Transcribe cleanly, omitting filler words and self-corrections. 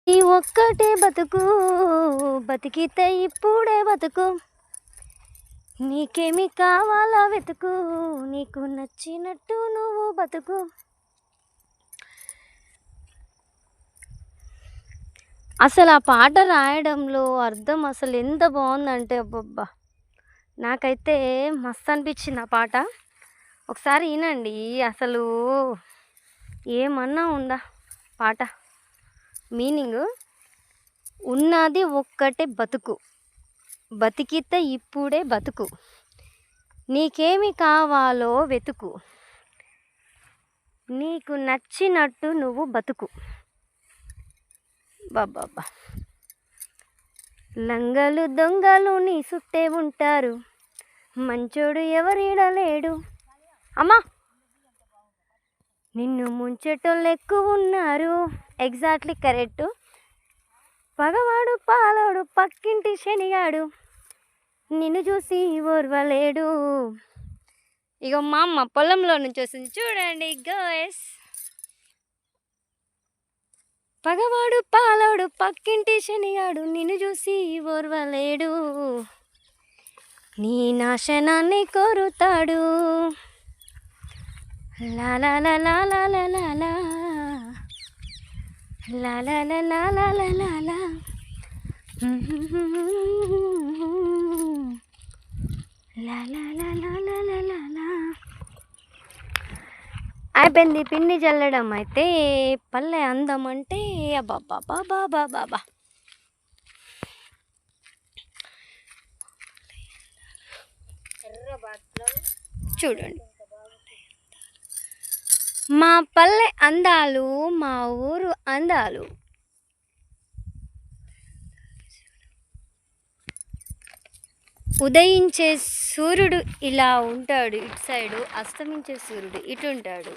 ఈ ఒక్కటే బతుకు బతికితే ఇప్పుడే బతుకు, నీకేమి కావాలా వెతుకు, నీకు నచ్చినట్టు నువ్వు బతుకు. అసలు ఆ పాట రాయడంలో అర్థం అసలు ఎంత బాగుందంటే అబ్బబ్బా, నాకైతే మస్తు అనిపించింది ఆ పాట. ఒకసారి వినండి, అసలు ఏమన్నా ఉందా పాట మీనింగ్. ఉన్నది ఒక్కటే బతుకు, బతికితే ఇప్పుడే బతుకు, నీకేమి కావాలో వెతుకు, నీకు నచ్చినట్టు నువ్వు బతుకు. బాబా, లంగలు దొంగలు నీ సుట్టే ఉంటారు, మంచోడు ఎవరిడలేడు. అమ్మా, నిన్ను ముంచేటోళ్ళు ఎక్కువ ఉన్నారు. Exactly correct. పగవాడు పాలోడు పక్కింటి శనిగాడు, నిన్ను చూసి ఓర్వలేడు. ఇక మా అమ్మ పొలంలో నుంచి వస్తుంది చూడండి గర్ల్స్. పగవాడు పాలోడు పక్కింటి శనిగాడు, నిన్ను చూసి ఓర్వలేడు, నీ నాశనాన్ని కోరుతాడు. లా లా లా లా లా లా లా లా లా లా లా లా లా లా లా లా. లా లా లా లా లా లా లా లా. అయిపోయింది పిండి చల్లడం. అయితే పల్లె అందం అంటే బాబా బాబా బాబా. చూడండి, మా పల్లె అందాలు, మా ఊరు అందాలు. ఉదయించే సూర్యుడు ఇలా ఉంటాడు ఇటు సైడు, అస్తమించే సూర్యుడు ఇటు ఉంటాడు.